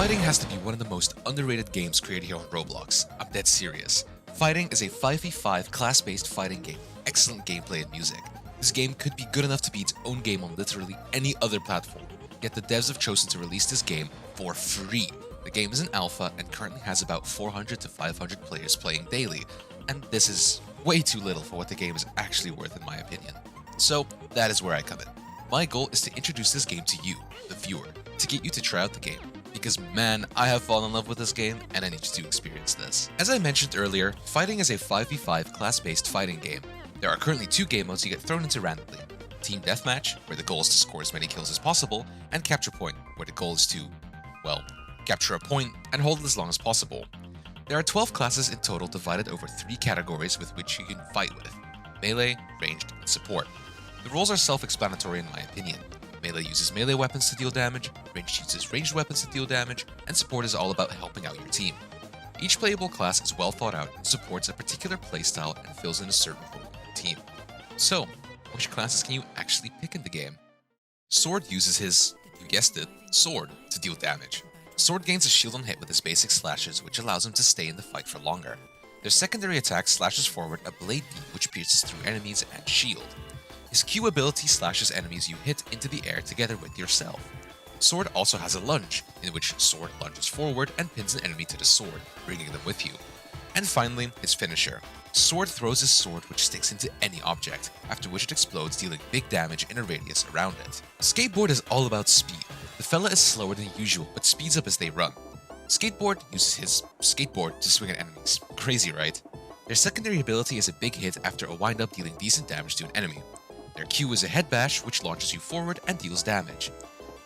Phighting has to be one of the most underrated games created here on Roblox. I'm dead serious. Phighting is a 5v5 class-based fighting game, excellent gameplay and music. This game could be good enough to be its own game on literally any other platform, yet the devs have chosen to release this game for free. The game is in alpha and currently has about 400 to 500 players playing daily, and this is way too little for what the game is actually worth in my opinion. So that is where I come in. My goal is to introduce this game to you, the viewer, to get you to try out the game. Because man, I have fallen in love with this game and I need you to experience this. As I mentioned earlier, Phighting is a 5v5 class-based fighting game. There are currently two game modes you get thrown into randomly. Team Deathmatch, where the goal is to score as many kills as possible, and Capture Point, where the goal is to, well, capture a point and hold it as long as possible. There are 12 classes in total divided over 3 categories with which you can fight with: melee, ranged, and support. The roles are self-explanatory in my opinion. Melee uses melee weapons to deal damage, ranged uses ranged weapons to deal damage, and support is all about helping out your team. Each playable class is well thought out and supports a particular playstyle and fills in a certain role in your team. So, which classes can you actually pick in the game? Sword uses his, you guessed it, sword to deal damage. Sword gains a shield on hit with his basic slashes, which allows him to stay in the fight for longer. Their secondary attack slashes forward a blade beam which pierces through enemies and shield. His Q ability slashes enemies you hit into the air together with yourself. Sword also has a lunge, in which Sword lunges forward and pins an enemy to the sword, bringing them with you. And finally, his finisher. Sword throws his sword which sticks into any object, after which it explodes, dealing big damage in a radius around it. Skateboard is all about speed. The fella is slower than usual, but speeds up as they run. Skateboard uses his skateboard to swing at enemies. Crazy, right? Their secondary ability is a big hit after a wind-up, dealing decent damage to an enemy. Their Q is a head bash, which launches you forward and deals damage.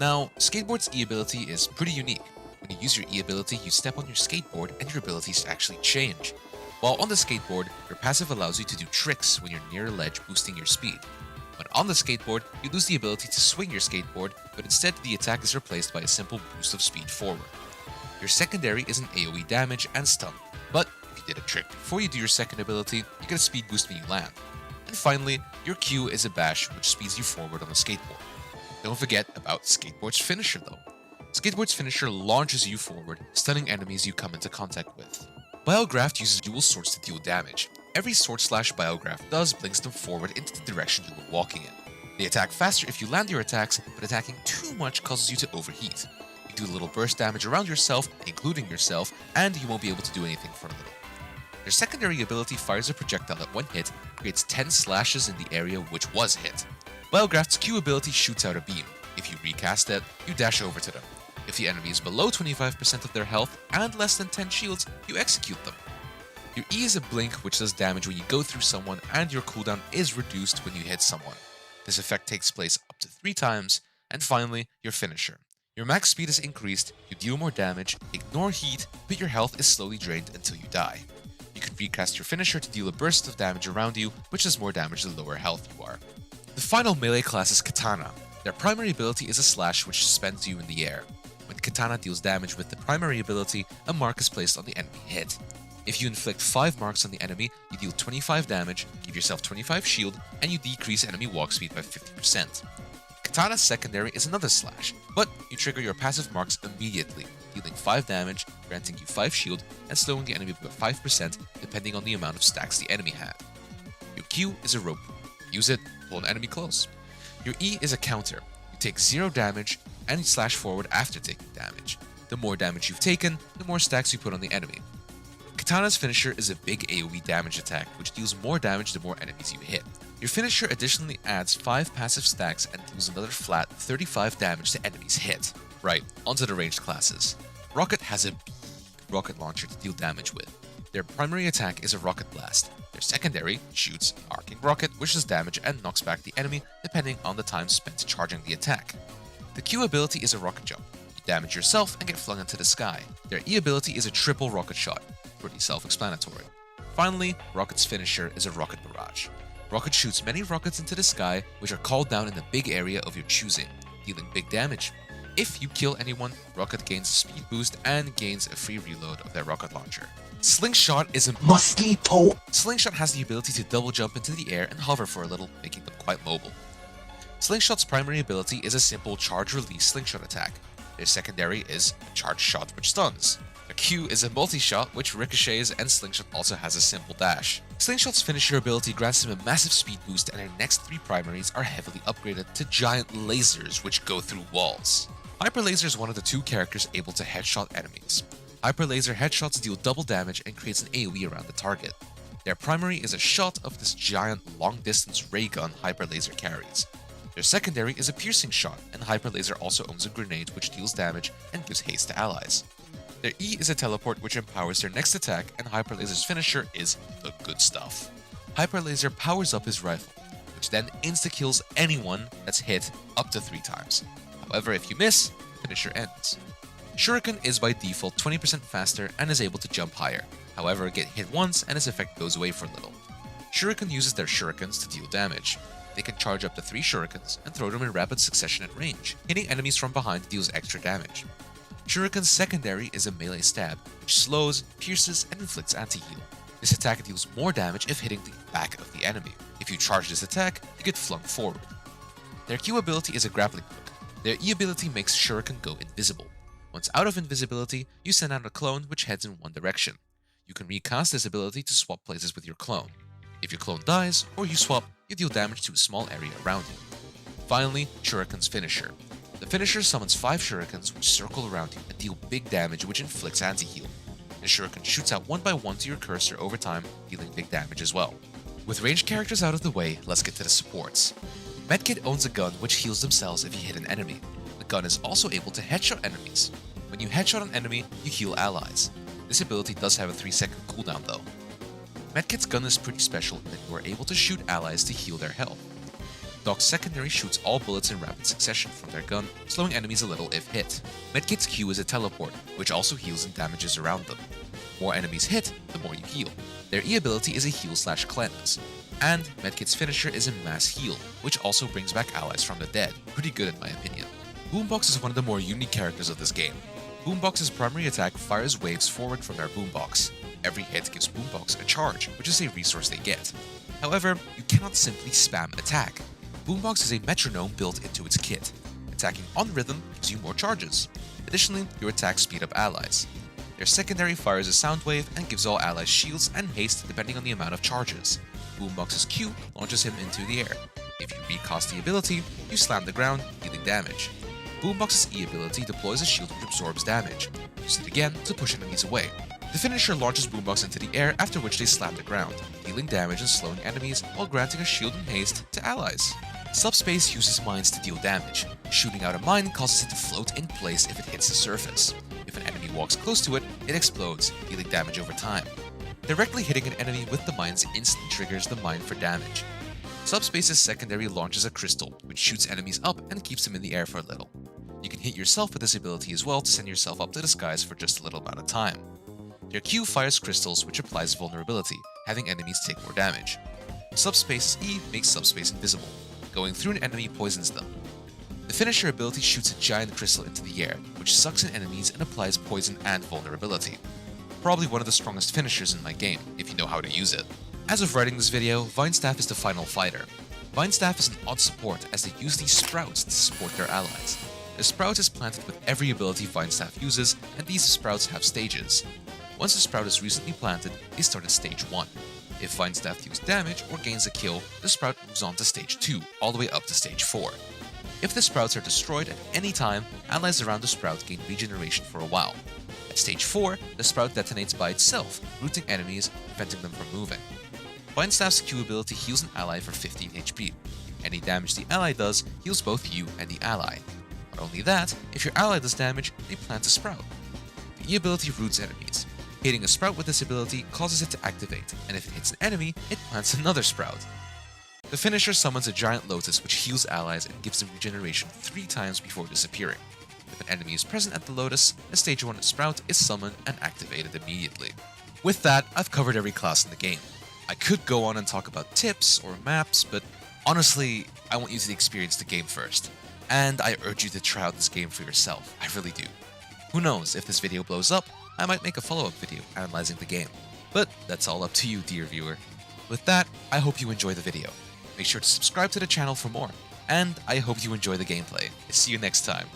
Now, Skateboard's E ability is pretty unique. When you use your E ability, you step on your skateboard and your abilities actually change. While on the skateboard, your passive allows you to do tricks when you're near a ledge, boosting your speed. When on the skateboard, you lose the ability to swing your skateboard, but instead the attack is replaced by a simple boost of speed forward. Your secondary is an AoE damage and stun, but if you did a trick before you do your second ability, you get a speed boost when you land. And finally, your Q is a bash which speeds you forward on the skateboard. Don't forget about Skateboard's finisher though. Skateboard's finisher launches you forward, stunning enemies you come into contact with. Biograph uses dual swords to deal damage. Every sword slash Biograph does blinks them forward into the direction you were walking in. They attack faster if you land your attacks, but attacking too much causes you to overheat. You do a little burst damage around yourself, including yourself, and you won't be able to do anything for a little. Their secondary ability fires a projectile that when hit, creates 10 slashes in the area which was hit. Biograph's Q ability shoots out a beam. If you recast it, you dash over to them. If the enemy is below 25% of their health and less than 10 shields, you execute them. Your E is a blink which does damage when you go through someone, and your cooldown is reduced when you hit someone. This effect takes place up to 3 times. And finally, your finisher. Your max speed is increased, you deal more damage, ignore heat, but your health is slowly drained until you die. You can recast your finisher to deal a burst of damage around you, which does more damage the lower health you are. The final melee class is Katana. Their primary ability is a slash which suspends you in the air. When Katana deals damage with the primary ability, a mark is placed on the enemy hit. If you inflict 5 marks on the enemy, you deal 25 damage, give yourself 25 shield, and you decrease enemy walk speed by 50%. Katana's secondary is another slash, but you trigger your passive marks immediately, dealing 5 damage, granting you 5 shield, and slowing the enemy by 5% depending on the amount of stacks the enemy had. Your Q is a rope. Use it, pull an enemy close. Your E is a counter. You take 0 damage, and you slash forward after taking damage. The more damage you've taken, the more stacks you put on the enemy. Katana's finisher is a big AoE damage attack, which deals more damage the more enemies you hit. Your finisher additionally adds 5 passive stacks and deals another flat 35 damage to enemies hit. Right, onto the ranged classes. Rocket has a big rocket launcher to deal damage with. Their primary attack is a rocket blast. Their secondary shoots an arcing rocket which does damage and knocks back the enemy depending on the time spent charging the attack. The Q ability is a rocket jump. You damage yourself and get flung into the sky. Their E ability is a triple rocket shot. Pretty self-explanatory. Finally, Rocket's finisher is a rocket barrage. Rocket shoots many rockets into the sky, which are called down in a big area of your choosing, dealing big damage. If you kill anyone, Rocket gains a speed boost and gains a free reload of their rocket launcher. Slingshot is a mosquito. Slingshot has the ability to double jump into the air and hover for a little, making them quite mobile. Slingshot's primary ability is a simple charge-release slingshot attack. Their secondary is a charge shot which stuns. Their Q is a multi-shot which ricochets, and Slingshot also has a simple dash. Slingshot's finisher ability grants him a massive speed boost, and their next 3 primaries are heavily upgraded to giant lasers which go through walls. Hyper Laser is one of the 2 characters able to headshot enemies. Hyper Laser headshots deal double damage and creates an AoE around the target. Their primary is a shot of this giant long-distance ray gun Hyper Laser carries. Their secondary is a piercing shot, and Hyper Laser also owns a grenade which deals damage and gives haste to allies. Their E is a teleport which empowers their next attack, and Hyper Laser's finisher is the good stuff. Hyper Laser powers up his rifle, which then insta-kills anyone that's hit up to 3 times. However, if you miss, finisher ends. Shuriken is by default 20% faster and is able to jump higher. However, get hit once and its effect goes away for a little. Shuriken uses their shurikens to deal damage. They can charge up to 3 shurikens and throw them in rapid succession at range. Hitting enemies from behind deals extra damage. Shuriken's secondary is a melee stab, which slows, pierces, and inflicts anti-heal. This attack deals more damage if hitting the back of the enemy. If you charge this attack, you get flung forward. Their Q ability is a grappling hook. Their E ability makes Shuriken go invisible. Once out of invisibility, you send out a clone which heads in one direction. You can recast this ability to swap places with your clone. If your clone dies, or you swap, you deal damage to a small area around you. Finally, Shuriken's finisher. The finisher summons 5 shurikens which circle around you and deal big damage which inflicts anti-heal. The shuriken shoots out one by one to your cursor over time, dealing big damage as well. With ranged characters out of the way, let's get to the supports. Medkit owns a gun which heals themselves if you hit an enemy. The gun is also able to headshot enemies. When you headshot an enemy, you heal allies. This ability does have a 3-second cooldown though. Medkit's gun is pretty special in that you are able to shoot allies to heal their health. Doc's secondary shoots all bullets in rapid succession from their gun, slowing enemies a little if hit. Medkit's Q is a teleport, which also heals and damages around them. The more enemies hit, the more you heal. Their E ability is a heal/cleanse. And Medkit's finisher is a mass heal, which also brings back allies from the dead. Pretty good in my opinion. Boombox is one of the more unique characters of this game. Boombox's primary attack fires waves forward from their boombox. Every hit gives Boombox a charge, which is a resource they get. However, you cannot simply spam attack. Boombox is a metronome built into its kit. Attacking on rhythm gives you more charges. Additionally, your attacks speed up allies. Their secondary fires a sound wave and gives all allies shields and haste depending on the amount of charges. Boombox's Q launches him into the air. If you recast the ability, you slam the ground, dealing damage. Boombox's E ability deploys a shield which absorbs damage. Use it again to push enemies away. The finisher launches Boombox into the air, after which they slam the ground, dealing damage and slowing enemies while granting a shield and haste to allies. Subspace uses mines to deal damage. Shooting out a mine causes it to float in place if it hits the surface. If an enemy walks close to it, it explodes, dealing damage over time. Directly hitting an enemy with the mines instantly triggers the mine for damage. Subspace's secondary launches a crystal, which shoots enemies up and keeps them in the air for a little. You can hit yourself with this ability as well to send yourself up to the skies for just a little amount of time. Their Q fires crystals, which applies vulnerability, having enemies take more damage. Subspace's E makes Subspace invisible. Going through an enemy poisons them. The finisher ability shoots a giant crystal into the air, which sucks in enemies and applies poison and vulnerability. Probably one of the strongest finishers in my game, if you know how to use it. As of writing this video, Vinestaff is the final fighter. Vinestaff is an odd support as they use these sprouts to support their allies. The sprout is planted with every ability Vinestaff uses, and these sprouts have stages. Once the sprout is recently planted, they start at stage 1. If Vinestaff deals damage or gains a kill, the sprout moves on to stage 2, all the way up to stage 4. If the sprouts are destroyed at any time, allies around the sprout gain regeneration for a while. At stage 4, the sprout detonates by itself, rooting enemies, preventing them from moving. Vinestaff's Q ability heals an ally for 15 HP. Any damage the ally does heals both you and the ally. Not only that, if your ally does damage, they plant a sprout. The E ability roots enemies. Hitting a sprout with this ability causes it to activate, and if it hits an enemy, it plants another sprout. The finisher summons a giant lotus which heals allies and gives them regeneration 3 times before disappearing. If an enemy is present at the lotus, a stage 1 sprout is summoned and activated immediately. With that, I've covered every class in the game. I could go on and talk about tips or maps, but honestly, I want you to experience the game first. And I urge you to try out this game for yourself, I really do. Who knows, if this video blows up, I might make a follow-up video analyzing the game. But that's all up to you, dear viewer. With that, I hope you enjoy the video. Make sure to subscribe to the channel for more, and I hope you enjoy the gameplay. See you next time.